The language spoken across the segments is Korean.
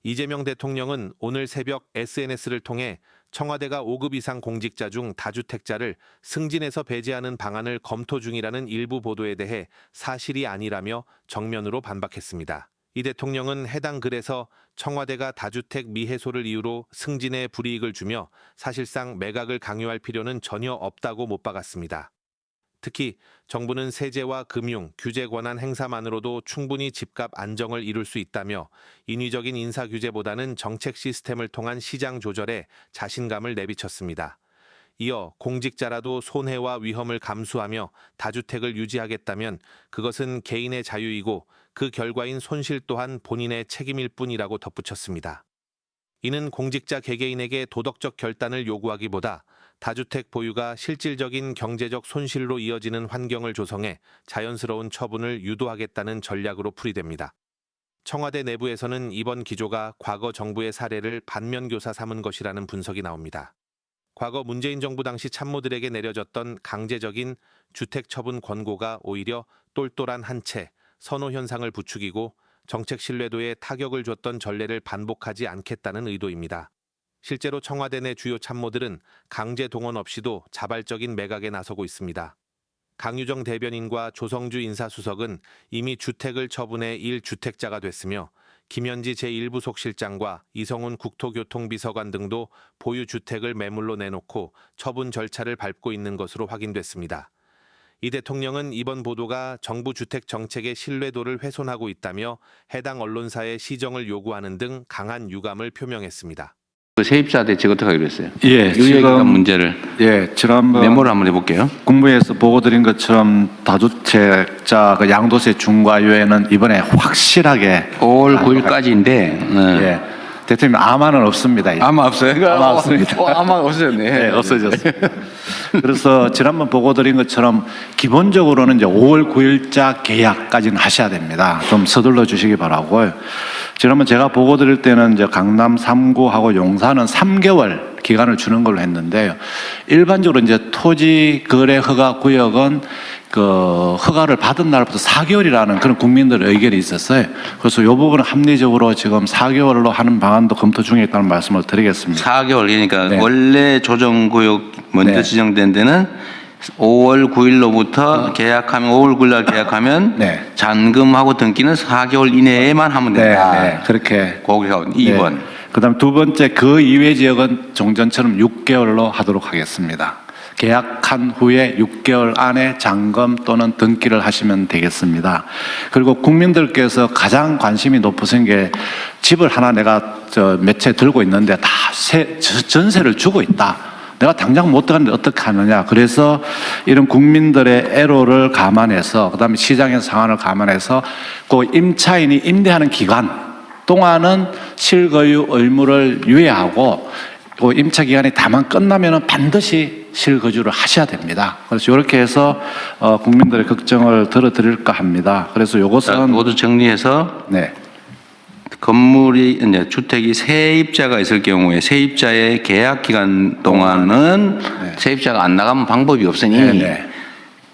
이재명 대통령은 오늘 새벽 SNS를 통해 청와대가 5급 이상 공직자 중 다주택자를 승진해서 배제하는 방안을 검토 중이라는 일부 보도에 대해 사실이 아니라며 정면으로 반박했습니다. 이 대통령은 해당 글에서 청와대가 다주택 미해소를 이유로 승진에 불이익을 주며 사실상 매각을 강요할 필요는 전혀 없다고 못 박았습니다. 특히 정부는 세제와 금융, 규제 권한 행사만으로도 충분히 집값 안정을 이룰 수 있다며 인위적인 인사 규제보다는 정책 시스템을 통한 시장 조절에 자신감을 내비쳤습니다. 이어 공직자라도 손해와 위험을 감수하며 다주택을 유지하겠다면 그것은 개인의 자유이고 그 결과인 손실 또한 본인의 책임일 뿐이라고 덧붙였습니다. 이는 공직자 개개인에게 도덕적 결단을 요구하기보다 다주택 보유가 실질적인 경제적 손실로 이어지는 환경을 조성해 자연스러운 처분을 유도하겠다는 전략으로 풀이됩니다. 청와대 내부에서는 이번 기조가 과거 정부의 사례를 반면교사 삼은 것이라는 분석이 나옵니다. 과거 문재인 정부 당시 참모들에게 내려졌던 강제적인 주택 처분 권고가 오히려 똘똘한 한 채, 선호 현상을 부추기고 정책 신뢰도에 타격을 줬던 전례를 반복하지 않겠다는 의도입니다. 실제로 청와대 내 주요 참모들은 강제 동원 없이도 자발적인 매각에 나서고 있습니다. 강유정 대변인과 조성주 인사수석은 이미 주택을 처분해 1주택자가 됐으며 김현지 제1부속실장과 이성훈 국토교통비서관 등도 보유 주택을 매물로 내놓고 처분 절차를 밟고 있는 것으로 확인됐습니다. 이 대통령은 이번 보도가 정부 주택 정책의 신뢰도를 훼손하고 있다며 해당 언론사의 시정을 요구하는 등 강한 유감을 표명했습니다. 그 세입자한테 제가 어떻게 하기로 했어요? 예, 유예기간 문제를 지난번 메모를 한번 해볼게요. 국무회에서 보고드린 것처럼 다주택자 그 양도세 중과 유예는 이번에 확실하게 5월 9일까지인데 예, 대통령 아마는 없습니다. 이제. 아마 없어요? 아마 없습니다. 아마 없어졌네. 네, 없어졌습니다. 그래서 지난번 보고드린 것처럼 기본적으로는 이제 5월 9일자 계약까지는 하셔야 됩니다. 좀 서둘러 주시기 바라고요. 지난번 제가 보고드릴 때는 이제 강남 3구하고 용산은 3개월 기간을 주는 걸로 했는데요. 일반적으로 이제 토지 거래 허가 구역은 그 허가를 받은 날부터 4개월이라는 그런 국민들의 의견이 있었어요. 그래서 이 부분은 합리적으로 지금 4개월로 하는 방안도 검토 중에 있다는 말씀을 드리겠습니다. 4개월, 그러니까 네. 원래 조정구역 먼저 네. 지정된 데는 5월 9일로부터 계약하면 5월 9일 날 계약하면 네. 잔금하고 등기는 4개월 이내에만 하면 된다. 네, 그렇게. 거기가 2번. 그다음 두 번째 그 이외 지역은 종전처럼 6개월로 하도록 하겠습니다. 계약한 후에 6개월 안에 잔금 또는 등기를 하시면 되겠습니다. 그리고 국민들께서 가장 관심이 높으신 게 집을 하나 내가 몇 채 들고 있는데 다 전세를 주고 있다. 내가 당장 못 들어가는데 어떻게 하느냐. 그래서 이런 국민들의 애로를 감안해서 그다음에 시장의 상황을 감안해서 그 임차인이 임대하는 기간 동안은 실거주 의무를 유예하고 그 임차 기간이 다만 끝나면은 반드시 실거주를 하셔야 됩니다. 그래서 이렇게 해서 국민들의 걱정을 들어드릴까 합니다. 그래서 이것은 모두 정리해서 네. 건물이 이제 주택이 세입자가 있을 경우에 세입자의 계약 기간 동안은 네. 세입자가 안 나가면 방법이 없으니 네.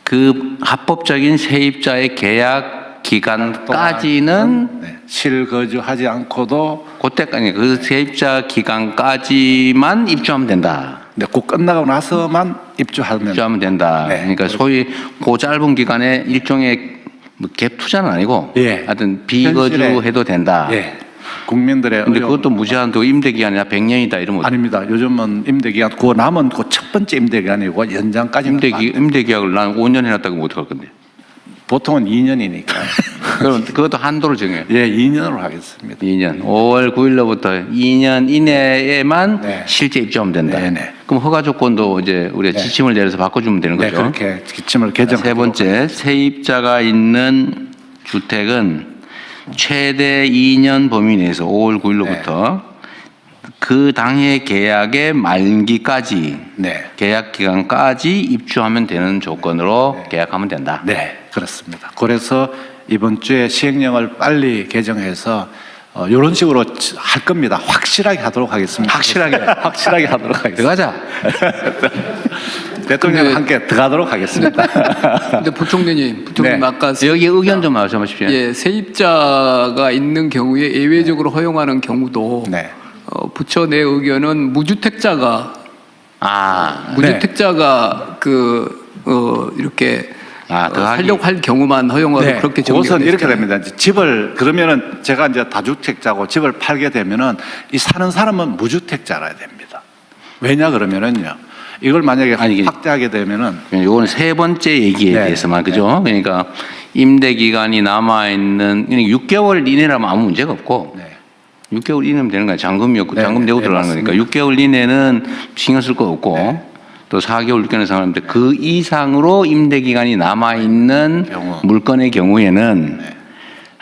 그 합법적인 세입자의 계약 기간까지는 네. 실거주하지 않고도 그때까지 그 세입자 기간까지만 입주하면 된다. 네, 꼭 끝나고 나서만 입주하면 된다. 네. 그러니까 소위 그 짧은 기간에 일종의 뭐 갭 투자는 아니고 예. 하여튼 비거주해도 된다. 예. 국민들의 근데 그것도 무제한도 임대 기간이나 100년이다 이러면 아닙니다. 요즘은 임대기간 그 남은 그 첫 번째 임대기간이고 연장까지 임대 계약을 난 5년 해놨다고 못 할 건데. 보통은 2년이니까. 그럼 그것도 한도를 정해요. 예, 2년으로 하겠습니다. 2년. 5월 9일로부터 2년 이내에만 네. 실제 입주하면 된다. 네네. 그럼 허가 조건도 이제 우리가 네. 지침을 내려서 바꿔주면 되는 네, 거죠. 그렇게 지침을 개정. 세 번째, 세입자가 있는 주택은 최대 2년 범위 내에서 5월 9일로부터 그 당해 계약의 만기까지 네. 계약 기간까지 입주하면 되는 조건으로 계약하면 된다. 네, 그렇습니다. 그래서 이번 주에 시행령을 빨리 개정해서 이런 식으로 할 겁니다. 확실하게 하도록 하겠습니다. 확실하게 하도록 하겠습니다. 들어가자. 대통령 근데- 함께 들어가도록 하겠습니다. 근데 부총리님 네. 아까 여기 의견 좀 말씀하십시오. 예, 세입자가 있는 경우에 예외적으로 허용하는 경우도 네. 부처 내 의견은 무주택자가 아, 무주택자가 이렇게 더하기. 하려고 할 경우만 허용하고 네, 그렇게 정리가 그것은 이렇게 됐잖아요. 됩니다. 이제 집을 그러면은 제가 이제 다주택자고 집을 팔게 되면은 이 사는 사람은 무주택자라야 됩니다. 왜냐 그러면은요. 이걸 만약에 아니, 이게- 확대하게 되면은 이거는 세 번째 얘기에 네. 대해서만 그죠? 그러니까 임대 기간이 남아 있는 6개월 이내라면 아무 문제가 없고 네. 6개월 이내면 되는 거야. 잔금이 없고 네, 잔금 네, 내고 네, 들어가는 맞습니다. 거니까 6개월 이내는 신경 쓸 거 없고 네. 또 4개월 6개월 상관없는데 그 이상으로 임대 기간이 남아 있는 경우. 물건의 경우에는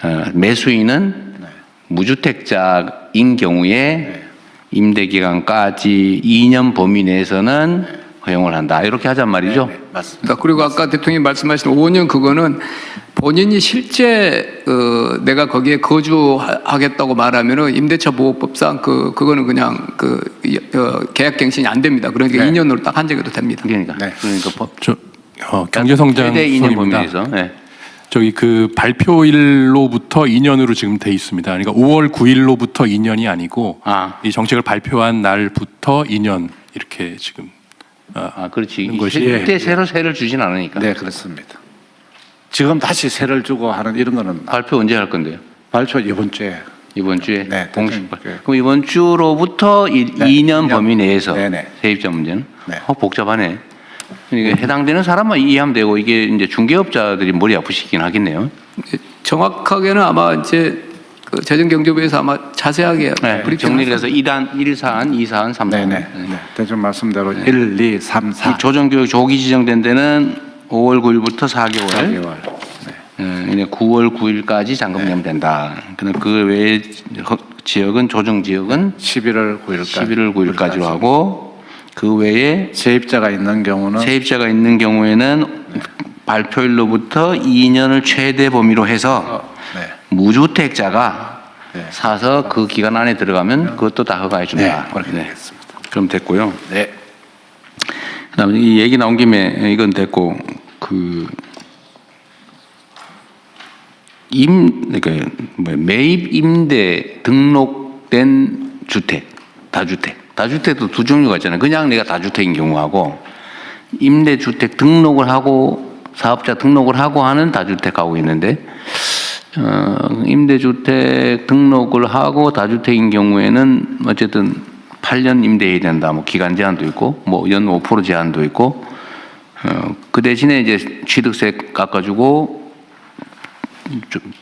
네. 매수인은 네. 무주택자인 경우에 임대 기간까지 2년 범위 내에서는 허용을 한다. 이렇게 하잔 말이죠. 네, 맞습니다. 그리고 아까 대통령이 말씀하신 5년 그거는 본인이 실제 내가 거기에 거주하겠다고 말하면은 임대차 보호법상 그거는 그냥 계약갱신이 안 됩니다. 그러니까 네. 2년으로 딱 한정해도 됩니다. 그러니까 네. 그러니까 법 경제성장 최대 2년 범위 수입니다. 내에서. 네. 저기 그 발표일로부터 2년으로 지금 돼 있습니다. 그러니까 5월 9일로부터 2년이 아니고 이 정책을 발표한 날부터 2년 이렇게 지금 그렇지. 하는 것이- 그때 새로 세를 주진 않으니까. 네, 그렇습니다. 지금 다시 세를 주고 하는 이런 거는 발표 언제 할 건데요? 발표 이번 주에 이번 주에 네, 공식 대통령, 네. 그럼 이번 주로부터 네, 2년 2년. 범위 내에서 네네. 세입자 문제는 네. 복잡하네. 그러니까 해당되는 사람만 이해하면 되고 이게 이제 중개업자들이 머리 아프시긴 하겠네요. 정확하게는 아마 이제 재정경제부에서 아마 자세하게 네, 브리핑 정리를 해서 1사안, 2사안, 3사안. 네네. 네. 대충 말씀대로 1, 2, 3, 4. 조정교육 조기 지정된 데는 5월 9일부터 4개월. 4개월. 네. 9월 9일까지 잔금 내면 된다. 근데 그 외의 지역은 조정 지역은 11월 9일까지. 11월 9일까지로 하고 그 외에 세입자가 있는 경우는 세입자가 있는 경우에는 발표일로부터 2년을 최대 범위로 해서 네. 무주택자가 네. 사서 그 기간 안에 들어가면 그것도 다 허가해 네, 준다. 그렇게 되겠습니다. 그럼 됐고요. 네. 그다음에 이 얘기 나온 김에 이건 됐고 그러니까 매입 임대 등록된 주택, 다주택도 두 종류가 있잖아요. 그냥 내가 다주택인 경우하고 임대주택 등록을 하고 사업자 등록을 하고 하는 다주택하고 있는데 임대주택 등록을 하고 다주택인 경우에는 어쨌든 8년 임대해야 된다. 뭐 기간 제한도 있고 뭐 연 5% 제한도 있고 그 대신에 이제 취득세 깎아주고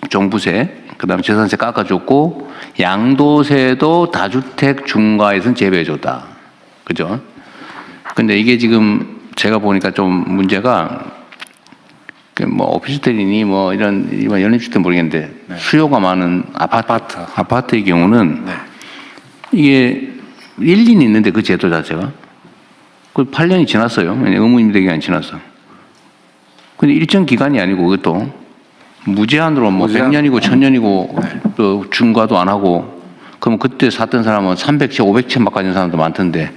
종부세 그다음에 재산세 깎아줬고 양도세도 다주택 중과에서는 제외해줬다. 그죠? 근데 이게 지금 제가 보니까 좀 문제가 뭐 오피스텔이니 뭐 이런 연립주택 모르겠는데 수요가 많은 아파트의 경우는 네. 이게 일리는 있는데 그 제도 자체가 그 8년이 지났어요. 의무 임대 기간이 지났어. 근데 일정 기간이 아니고 그것도 무제한으로 뭐 무제한. 100년이고 1000년이고 또 중과도 안 하고 그럼 그때 샀던 사람은 300채, 500채 막 가진 사람도 많던데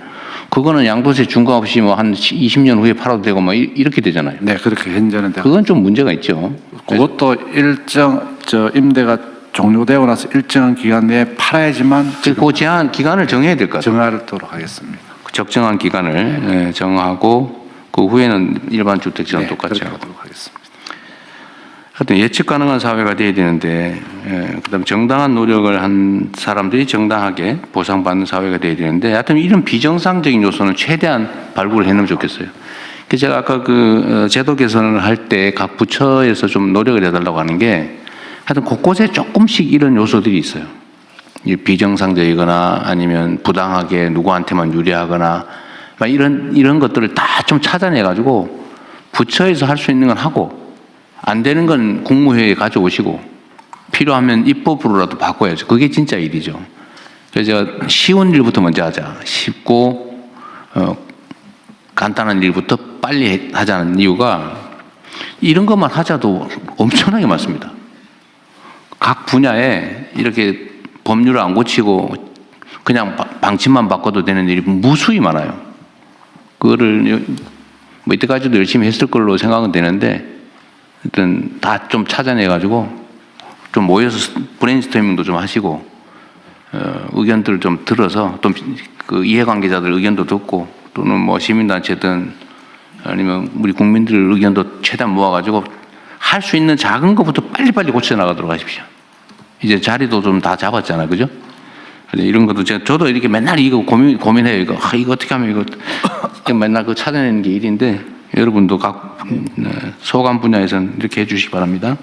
그거는 양도세 중과 없이 뭐 한 20년 후에 팔아도 되고 뭐 이렇게 되잖아요. 네, 그렇게 현재는 되고. 그건 좀 문제가 있죠. 그것도 일정 임대가 종료되고 나서 일정한 기간 내에 팔아야지만 그 제한 기간을 정해야 될 것 같아요. 정하도록 하겠습니다. 적정한 기간을 정하고 그 후에는 일반 주택처럼 네, 똑같이 그렇게 하고. 하도록 하겠습니다. 하여튼 예측 가능한 사회가 돼야 되는데 그다음 정당한 노력을 한 사람들이 정당하게 보상받는 사회가 돼야 되는데 하여튼 이런 비정상적인 요소는 최대한 발굴을 해내면 좋겠어요. 그래서 제가 아까 그 제도 개선을 할 때 각 부처에서 좀 노력을 해달라고 하는 게 하여튼 곳곳에 조금씩 이런 요소들이 있어요. 비정상적이거나 아니면 부당하게 누구한테만 유리하거나 이런 것들을 다 좀 찾아내 가지고 부처에서 할 수 있는 건 하고 안 되는 건 국무회의에 가져오시고 필요하면 입법으로라도 바꿔야죠. 그게 진짜 일이죠. 그래서 제가 쉬운 일부터 먼저 하자. 쉽고 간단한 일부터 빨리 하자는 이유가 이런 것만 하자도 엄청나게 많습니다. 각 분야에 이렇게 법률을 안 고치고 그냥 방침만 바꿔도 되는 일이 무수히 많아요. 그거를 뭐 이때까지도 열심히 했을 걸로 생각은 되는데 일단 다 좀 찾아내가지고 좀 모여서 브레인스토밍도 좀 하시고 의견들을 좀 들어서 또 그 이해관계자들 의견도 듣고 또는 뭐 시민단체든 아니면 우리 국민들 의견도 최대한 모아가지고 할 수 있는 작은 것부터 빨리빨리 고쳐 나가도록 하십시오. 이제 자리도 좀 다 잡았잖아요, 그죠? 이런 것도 저도 이렇게 맨날 이거 고민해요. 이거 어떻게 하면 이거 맨날 그 찾아내는 게 일인데 여러분도 각 소관 분야에서는 이렇게 해주시기 바랍니다.